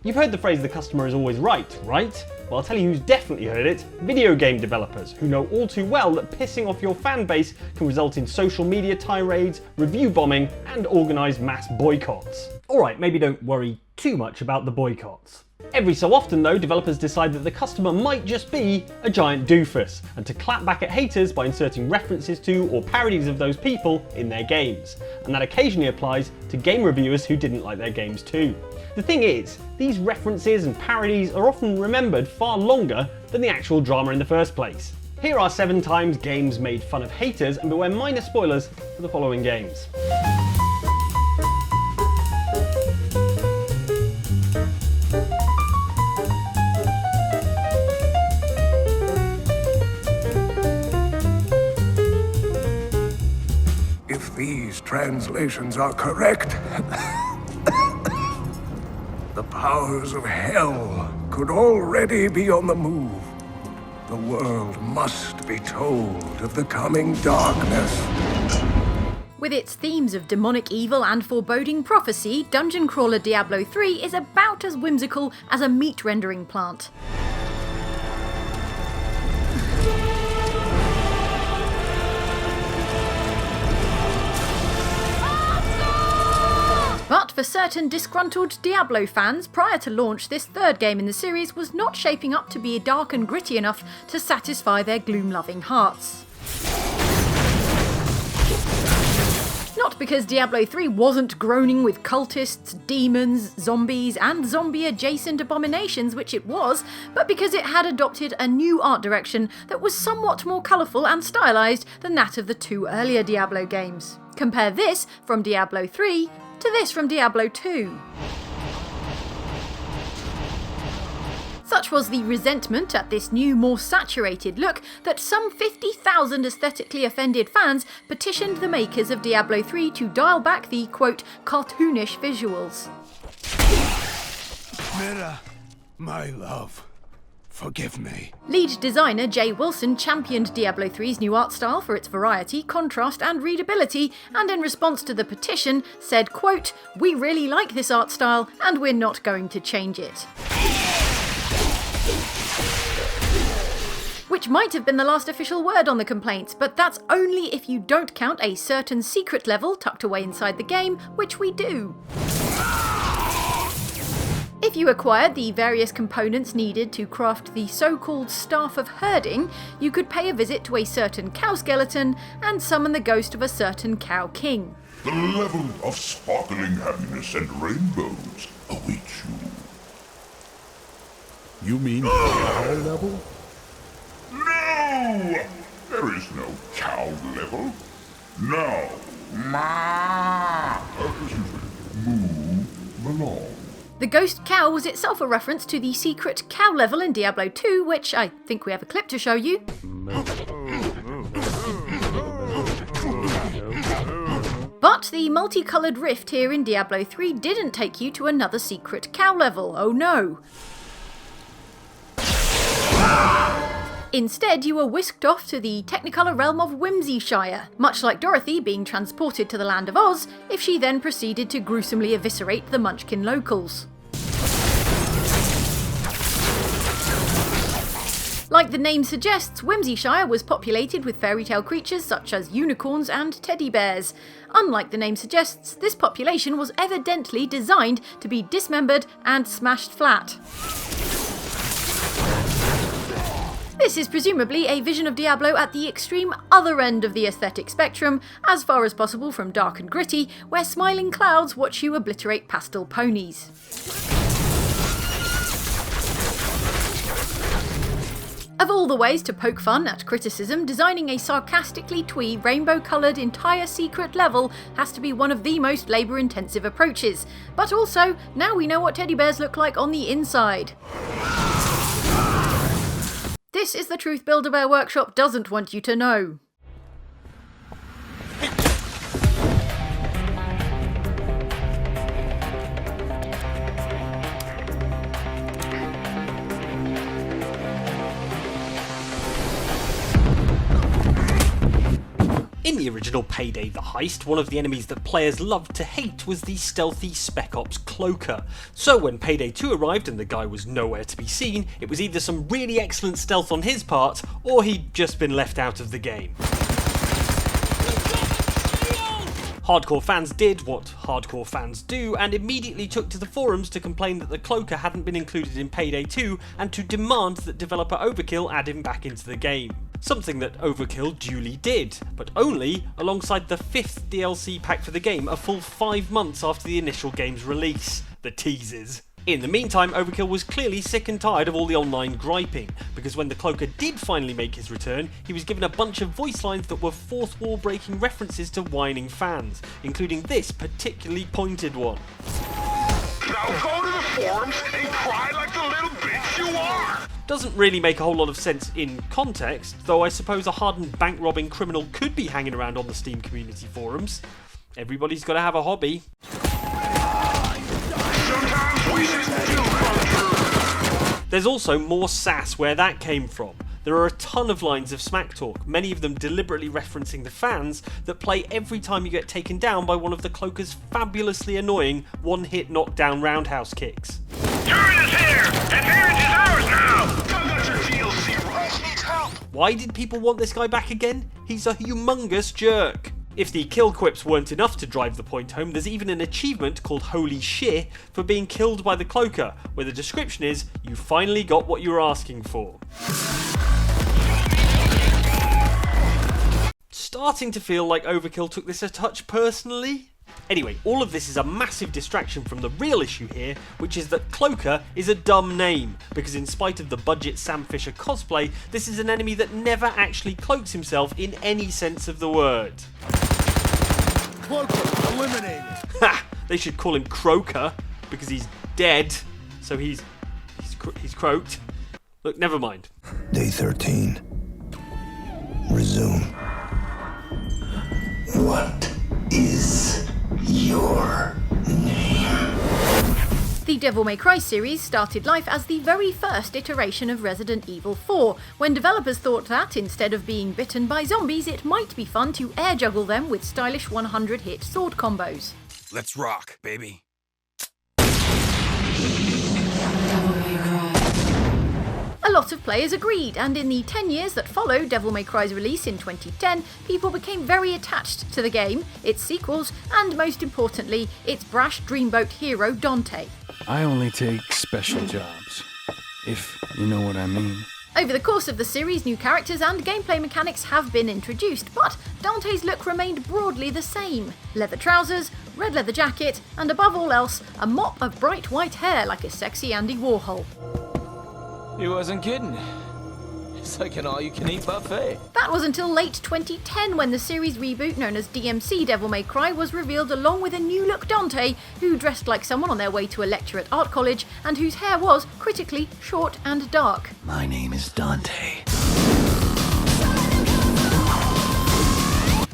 You've heard the phrase "the customer is always right," right? Well, I'll tell you who's definitely heard it: video game developers, who know all too well that pissing off your fan base can result in social media tirades, review bombing, and organised mass boycotts. Alright, maybe don't worry too much about the boycotts. Every so often though, developers decide that the customer might just be a giant doofus, and to clap back at haters by inserting references to or parodies of those people in their games. And that occasionally applies to game reviewers who didn't like their games too. The thing is, these references and parodies are often remembered far longer than the actual drama in the first place. Here are 7 times games made fun of haters, and beware minor spoilers for the following games. If these translations are correct, the powers of hell could already be on the move. The world must be told of the coming darkness. With its themes of demonic evil and foreboding prophecy, dungeon crawler Diablo III is about as whimsical as a meat rendering plant. But for certain disgruntled Diablo fans, prior to launch, this third game in the series was not shaping up to be dark and gritty enough to satisfy their gloom-loving hearts. Not because Diablo 3 wasn't groaning with cultists, demons, zombies, and zombie-adjacent abominations, which it was, but because it had adopted a new art direction that was somewhat more colourful and stylised than that of the 2 earlier Diablo games. Compare this from Diablo 3 to this from Diablo 2. Such was the resentment at this new, more saturated look that some 50,000 aesthetically offended fans petitioned the makers of Diablo 3 to dial back the, quote, cartoonish visuals. Mira, my love, forgive me. Lead designer Jay Wilson championed Diablo 3's new art style for its variety, contrast and readability, and in response to the petition said, quote, "We really like this art style and we're not going to change it." Which might have been the last official word on the complaints, but that's only if you don't count a certain secret level tucked away inside the game, which we do. If you acquired the various components needed to craft the so-called Staff of Herding, you could pay a visit to a certain cow skeleton and summon the ghost of a certain cow king. The level of sparkling happiness and rainbows awaits you. You mean cow level? No! There is no cow level. Now, move along. The ghost cow was itself a reference to the secret cow level in Diablo 2, which I think we have a clip to show you. But the multicoloured rift here in Diablo 3 didn't take you to another secret cow level, oh no. Instead, you were whisked off to the Technicolor realm of Whimsyshire, much like Dorothy being transported to the Land of Oz, if she then proceeded to gruesomely eviscerate the Munchkin locals. Like the name suggests, Whimsyshire was populated with fairy tale creatures such as unicorns and teddy bears. Unlike the name suggests, this population was evidently designed to be dismembered and smashed flat. This is presumably a vision of Diablo at the extreme other end of the aesthetic spectrum, as far as possible from dark and gritty, where smiling clouds watch you obliterate pastel ponies. Of all the ways to poke fun at criticism, designing a sarcastically twee, rainbow-coloured entire secret level has to be one of the most labour-intensive approaches. But also, now we know what teddy bears look like on the inside. This is the truth Build-A-Bear Workshop doesn't want you to know. In the original Payday the Heist, one of the enemies that players loved to hate was the stealthy Spec Ops cloaker. So when Payday 2 arrived and the guy was nowhere to be seen, it was either some really excellent stealth on his part, or he'd just been left out of the game. Hardcore fans did what hardcore fans do and immediately took to the forums to complain that the cloaker hadn't been included in Payday 2 and to demand that developer Overkill add him back into the game. Something that Overkill duly did, but only alongside the 5th DLC pack for the game a full 5 months after the initial game's release. The teases. In the meantime, Overkill was clearly sick and tired of all the online griping, because when the cloaker did finally make his return, he was given a bunch of voice lines that were fourth wall breaking references to whining fans, including this particularly pointed one. Now go to the forums and cry like the little bitch you are! Doesn't really make a whole lot of sense in context, though I suppose a hardened bank robbing criminal could be hanging around on the Steam community forums. Everybody's got to have a hobby. There's also more sass where that came from. There are a ton of lines of smack talk, many of them deliberately referencing the fans, that play every time you get taken down by one of the cloaker's fabulously annoying one-hit knockdown roundhouse kicks. Turret is here! Advantage is ours now! I got your DLC right. Needs help! Why did people want this guy back again? He's a humongous jerk. If the kill quips weren't enough to drive the point home, there's even an achievement called Holy Shit for being killed by the cloaker, where the description is, you finally got what you were asking for. Starting to feel like Overkill took this a touch personally. Anyway, all of this is a massive distraction from the real issue here, which is that Cloaker is a dumb name, because in spite of the budget Sam Fisher cosplay, this is an enemy that never actually cloaks himself in any sense of the word. Cloaker eliminated. Ha! They should call him Croaker, because he's dead, so he's croaked. Look, never mind. Day 13. Resume. What is your name? The Devil May Cry series started life as the very first iteration of Resident Evil 4, when developers thought that, instead of being bitten by zombies, it might be fun to air juggle them with stylish 100-hit sword combos. Let's rock, baby. A lot of players agreed, and in the 10 years that followed Devil May Cry's release in 2010, people became very attached to the game, its sequels, and most importantly, its brash dreamboat hero Dante. I only take special jobs, if you know what I mean. Over the course of the series, new characters and gameplay mechanics have been introduced, but Dante's look remained broadly the same. Leather trousers, red leather jacket, and above all else, a mop of bright white hair like a sexy Andy Warhol. He wasn't kidding. It's like an all-you-can-eat buffet. That was until late 2010 when the series reboot known as DMC Devil May Cry was revealed along with a new look Dante, who dressed like someone on their way to a lecture at art college and whose hair was, critically, short and dark. My name is Dante.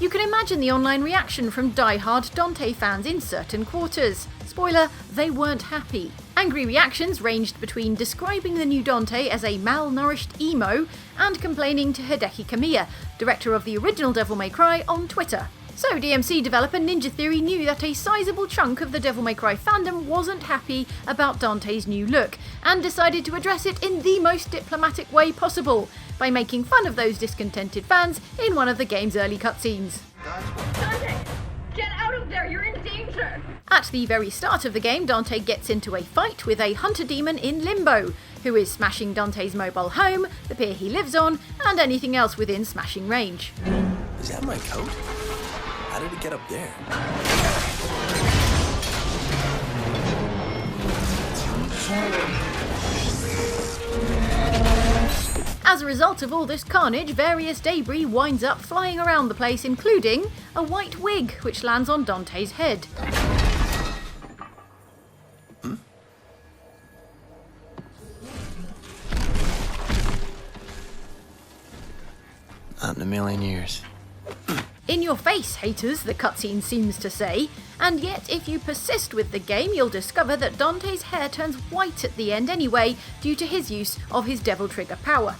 You can imagine the online reaction from die-hard Dante fans in certain quarters. Spoiler, they weren't happy. Angry reactions ranged between describing the new Dante as a malnourished emo and complaining to Hideki Kamiya, director of the original Devil May Cry, on Twitter. So DMC developer Ninja Theory knew that a sizable chunk of the Devil May Cry fandom wasn't happy about Dante's new look, and decided to address it in the most diplomatic way possible, by making fun of those discontented fans in one of the game's early cutscenes. Dante, get out of there, you're in danger! At the very start of the game, Dante gets into a fight with a hunter demon in Limbo, who is smashing Dante's mobile home, the pier he lives on, and anything else within smashing range. Is that my coat? How did it get up there? As a result of all this carnage, various debris winds up flying around the place, including a white wig, which lands on Dante's head. Not in a million years. In your face, haters, the cutscene seems to say, and yet if you persist with the game, you'll discover that Dante's hair turns white at the end anyway, due to his use of his Devil Trigger power.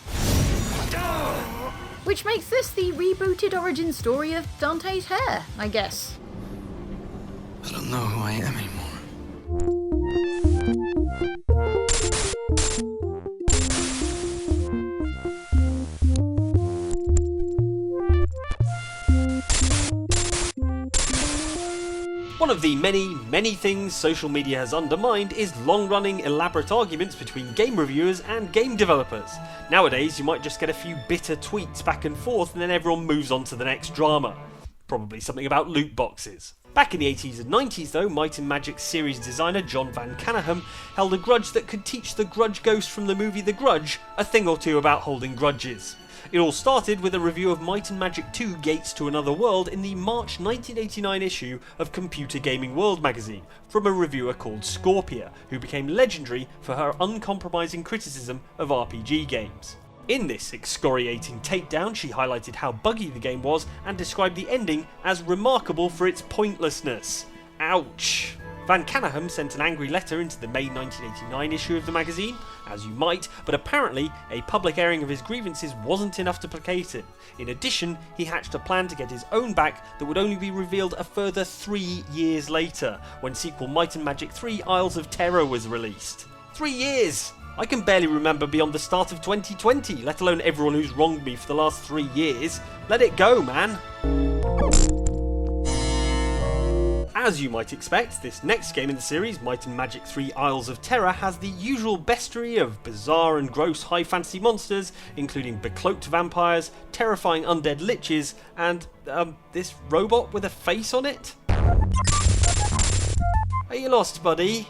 which makes this the rebooted origin story of Dante's hair, I guess. I don't know who I am anymore. One of the many things social media has undermined is long-running, elaborate arguments between game reviewers and game developers. Nowadays, you might just get a few bitter tweets back and forth and then everyone moves on to the next drama. Probably something about loot boxes. Back in the 80s and 90s though, Might and Magic series designer John Van Caneghem held a grudge that could teach the grudge ghost from the movie The Grudge a thing or two about holding grudges. It all started with a review of Might and Magic 2 Gates to Another World in the March 1989 issue of Computer Gaming World magazine from a reviewer called Scorpia, who became legendary for her uncompromising criticism of RPG games. In this excoriating takedown, she highlighted how buggy the game was and described the ending as remarkable for its pointlessness. Ouch! Van Caneghem sent an angry letter into the May 1989 issue of the magazine, as you might, but apparently a public airing of his grievances wasn't enough to placate him. In addition, he hatched a plan to get his own back that would only be revealed a further 3 years later, when sequel Might and Magic 3 Isles of Terror was released. 3 years! I can barely remember beyond the start of 2020, let alone everyone who's wronged me for the last 3 years. Let it go, man! As you might expect, this next game in the series, Might and Magic 3 Isles of Terror, has the usual bestiary of bizarre and gross high fantasy monsters, including becloaked vampires, terrifying undead liches, and, this robot with a face on it? Are you lost, buddy?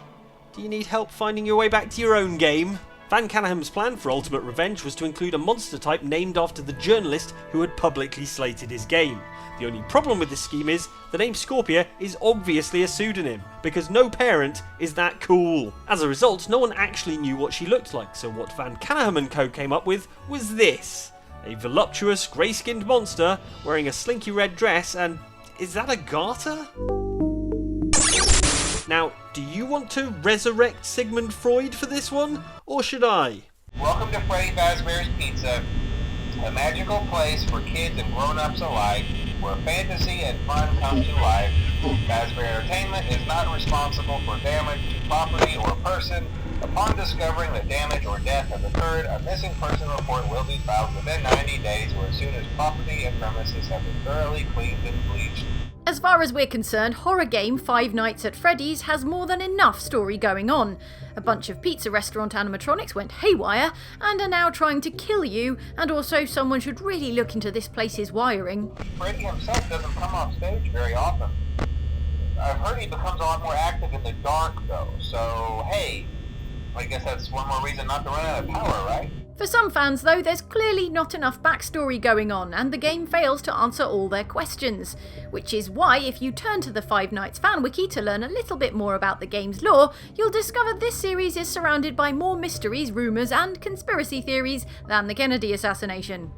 Do you need help finding your way back to your own game? Van Caneghem's plan for Ultimate Revenge was to include a monster type named after the journalist who had publicly slated his game. The only problem with this scheme is the name Scorpia is obviously a pseudonym, because no parent is that cool. As a result, no one actually knew what she looked like, so what Van Caneghem and co came up with was this. A voluptuous, grey-skinned monster wearing a slinky red dress and... is that a garter? Now, do you want to resurrect Sigmund Freud for this one, or should I? Welcome to Freddy Fazbear's Pizza, a magical place for kids and grown-ups alike, where fantasy and fun come to life. Fazbear Entertainment is not responsible for damage to property or person. Upon discovering that damage or death has occurred, a missing person report will be filed within 90 days or as soon as property and premises have been thoroughly cleaned and bleached. As far as we're concerned, horror game Five Nights at Freddy's has more than enough story going on. A bunch of pizza restaurant animatronics went haywire and are now trying to kill you, and also someone should really look into this place's wiring. Freddy himself doesn't come off stage very often. I've heard he becomes a lot more active in the dark though, so hey, I guess that's one more reason not to run out of power, right? For some fans though, there's clearly not enough backstory going on and the game fails to answer all their questions. Which is why if you turn to the Five Nights fan wiki to learn a little bit more about the game's lore, you'll discover this series is surrounded by more mysteries, rumours and conspiracy theories than the Kennedy assassination.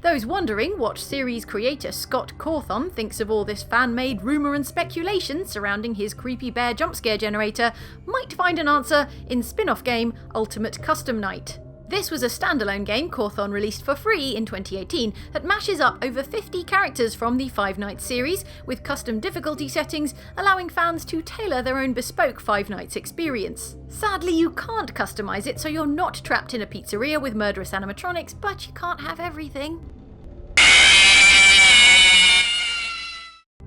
Those wondering what series creator Scott Cawthon thinks of all this fan-made rumour and speculation surrounding his creepy bear jumpscare generator might find an answer in spin-off game Ultimate Custom Night. This was a standalone game Cawthon released for free in 2018 that mashes up over 50 characters from the Five Nights series with custom difficulty settings, allowing fans to tailor their own bespoke Five Nights experience. Sadly, you can't customise it, so you're not trapped in a pizzeria with murderous animatronics, but you can't have everything.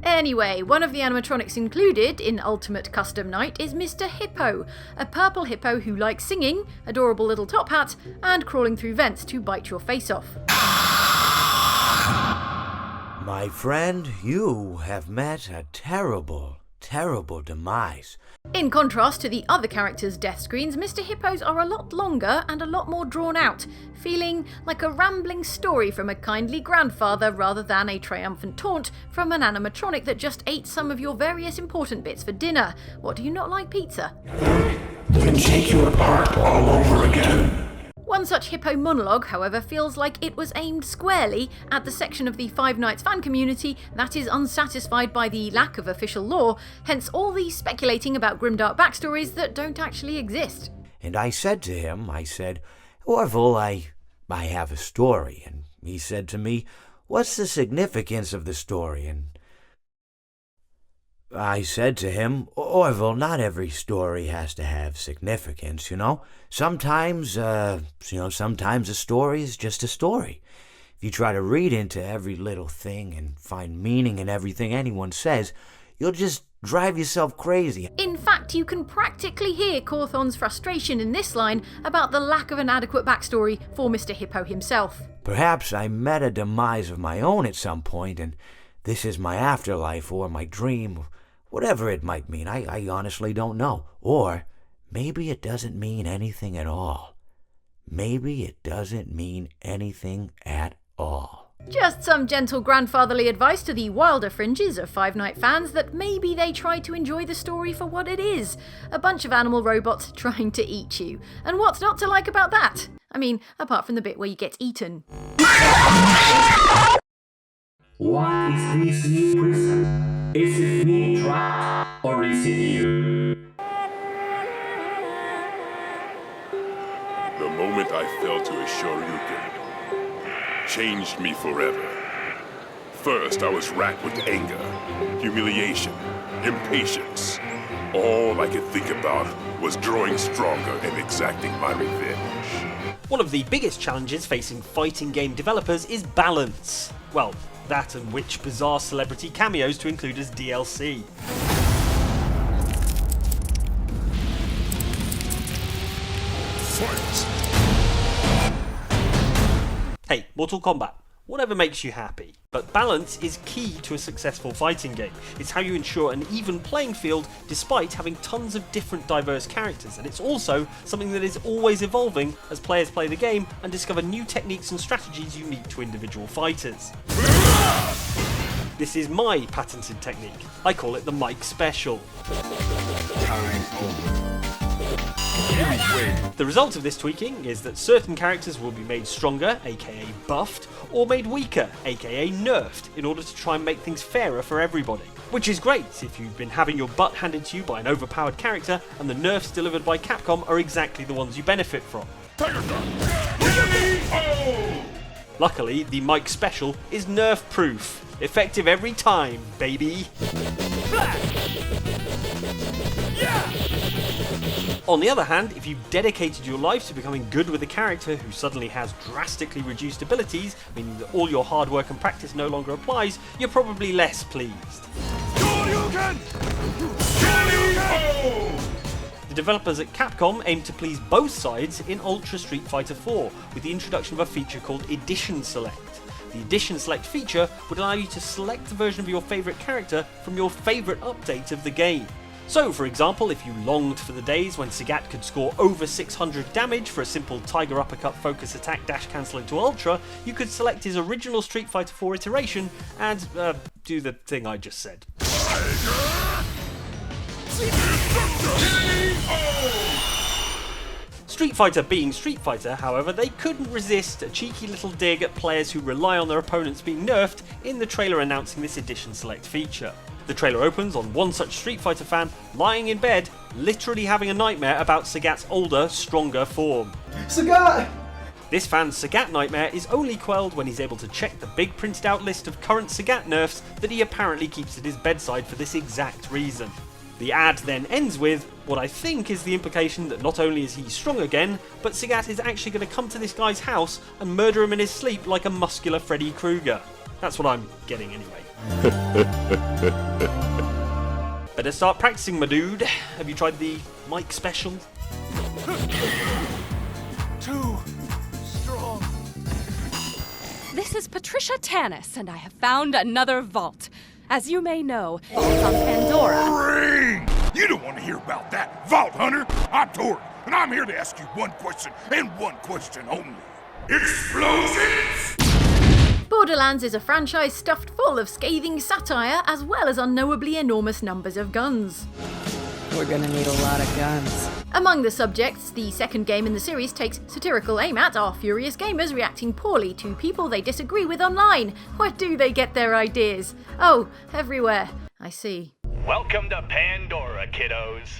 Anyway, one of the animatronics included in Ultimate Custom Night is Mr. Hippo, a purple hippo who likes singing, adorable little top hat, and crawling through vents to bite your face off. My friend, you have met a terrible, terrible demise. In contrast to the other characters' death screens, Mr. Hippo's are a lot longer and a lot more drawn out, feeling like a rambling story from a kindly grandfather rather than a triumphant taunt from an animatronic that just ate some of your various important bits for dinner. What, do you not like pizza? Then take you apart all over again. One such hippo monologue, however, feels like it was aimed squarely at the section of the Five Nights fan community that is unsatisfied by the lack of official lore, hence all the speculating about grimdark backstories that don't actually exist. And I said to him, Orville, I have a story, and he said to me, "What's the significance of the story?" And I said to him, "Orville, not every story has to have significance, you know? Sometimes, sometimes a story is just a story. If you try to read into every little thing and find meaning in everything anyone says, you'll just drive yourself crazy." In fact, you can practically hear Cawthon's frustration in this line about the lack of an adequate backstory for Mr. Hippo himself. Perhaps I met a demise of my own at some point, and this is my afterlife or my dream, whatever it might mean. I honestly don't know. Or maybe it doesn't mean anything at all. Maybe it doesn't mean anything at all. Just some gentle grandfatherly advice to the wilder fringes of Five Nights fans that maybe they try to enjoy the story for what it is. A bunch of animal robots trying to eat you. And what's not to like about that? I mean, apart from the bit where you get eaten. What is this new prison? Is it me trapped, or is it you? The moment I fell to a Shoryuken changed me forever. First, I was racked with anger, humiliation, impatience. All I could think about was growing stronger and exacting my revenge. One of the biggest challenges facing fighting game developers is balance. Well, that and which bizarre celebrity cameos to include as DLC. Hey, Mortal Kombat, whatever makes you happy. But balance is key to a successful fighting game. It's how you ensure an even playing field despite having tons of different diverse characters, and it's also something that is always evolving as players play the game and discover new techniques and strategies unique to individual fighters. This is my patented technique. I call it the Mike Special. The result of this tweaking is that certain characters will be made stronger, aka buffed, or made weaker, aka nerfed, in order to try and make things fairer for everybody. Which is great if you've been having your butt handed to you by an overpowered character and the nerfs delivered by Capcom are exactly the ones you benefit from. Luckily, the Mike Special is nerf proof. Effective every time, baby. On the other hand, if you've dedicated your life to becoming good with a character who suddenly has drastically reduced abilities, meaning that all your hard work and practice no longer applies, you're probably less pleased. The developers at Capcom aim to please both sides in Ultra Street Fighter 4 with the introduction of a feature called Edition Select. The Edition Select feature would allow you to select the version of your favourite character from your favourite update of the game. So, for example, if you longed for the days when Sagat could score over 600 damage for a simple Tiger Uppercut focus attack dash cancel into Ultra, you could select his original Street Fighter 4 iteration and, do the thing I just said. Street Fighter being Street Fighter, however, they couldn't resist a cheeky little dig at players who rely on their opponents being nerfed in the trailer announcing this Edition Select feature. The trailer opens on one such Street Fighter fan lying in bed, literally having a nightmare about Sagat's older, stronger form. Sagat! This fan's Sagat nightmare is only quelled when he's able to check the big printed out list of current Sagat nerfs that he apparently keeps at his bedside for this exact reason. The ad then ends with what I think is the implication that not only is he strong again, but Sagat is actually going to come to this guy's house and murder him in his sleep like a muscular Freddy Krueger. That's what I'm getting anyway. Better start practicing, my dude. Have you tried the Mike Special? Too strong. This is Patricia Tanis, and I have found another vault. As you may know, it's on Pandora. Ring! You don't want to hear about that, Vault Hunter. I'm Torque, and I'm here to ask you one question, and one question only. Explosions! Borderlands is a franchise stuffed full of scathing satire as well as unknowably enormous numbers of guns. We're gonna need a lot of guns. Among the subjects, the second game in the series takes satirical aim at are furious gamers reacting poorly to people they disagree with online. Where do they get their ideas? Oh, everywhere. I see. Welcome to Pandora, kiddos.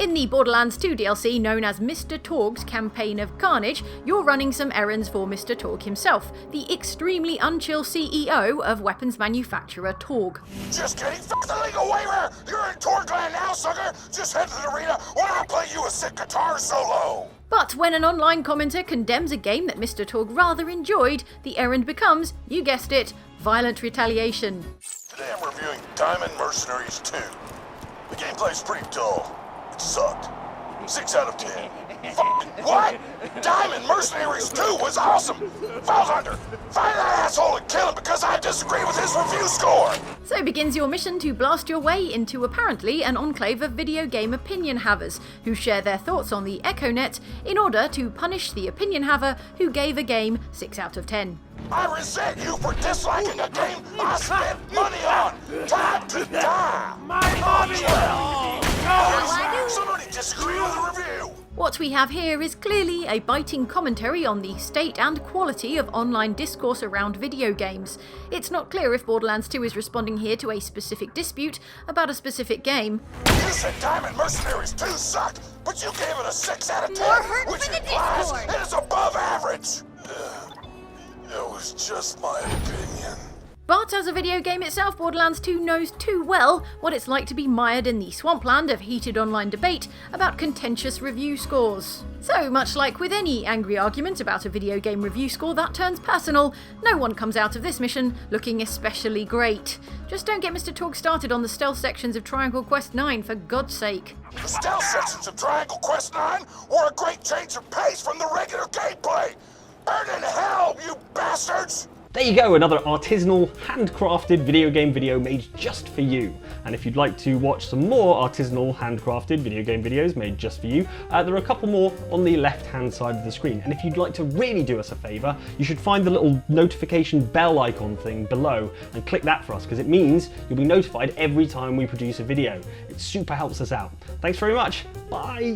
In the Borderlands 2 DLC known as Mr. Torg's Campaign of Carnage, you're running some errands for Mr. Torg himself, the extremely unchill CEO of weapons manufacturer Torg. Just kidding, fuck the legal waiver! You're in Torgland now, sucker! Just head to the arena while I play you a sick guitar solo! But when an online commenter condemns a game that Mr. Torg rather enjoyed, the errand becomes, you guessed it, violent retaliation. Today I'm reviewing Diamond Mercenaries 2. The gameplay's pretty dull. It sucked. 6 out of 10. What? Diamond Mercenaries 2 was awesome! Vault Hunter, find that asshole and kill him because I disagree with his review score! So begins your mission to blast your way into apparently an enclave of video game opinion havers who share their thoughts on the EchoNet in order to punish the opinion haver who gave a game 6 out of 10. I resent you for disliking a game I spent money on! Time to die! My hobby! Somebody disagree with the review! What we have here is clearly a biting commentary on the state and quality of online discourse around video games. It's not clear if Borderlands 2 is responding here to a specific dispute about a specific game. You said Diamond Mercenaries 2 sucked, but you gave it a 6 out of 10, which implies it is above average! It was just my opinion. But as a video game itself, Borderlands 2 knows too well what it's like to be mired in the swampland of heated online debate about contentious review scores. So, much like with any angry argument about a video game review score that turns personal, no one comes out of this mission looking especially great. Just don't get Mr. Torg started on the stealth sections of Triangle Quest 9, for God's sake. The stealth sections of Triangle Quest 9 were a great change of pace from the regular gameplay! Burn in hell, you bastards! There you go, another artisanal, handcrafted video game video made just for you. And if you'd like to watch some more artisanal, handcrafted video game videos made just for you, there are a couple more on the left-hand side of the screen. And if you'd like to really do us a favour, you should find the little notification bell icon thing below and click that for us, because it means you'll be notified every time we produce a video. It super helps us out. Thanks very much. Bye.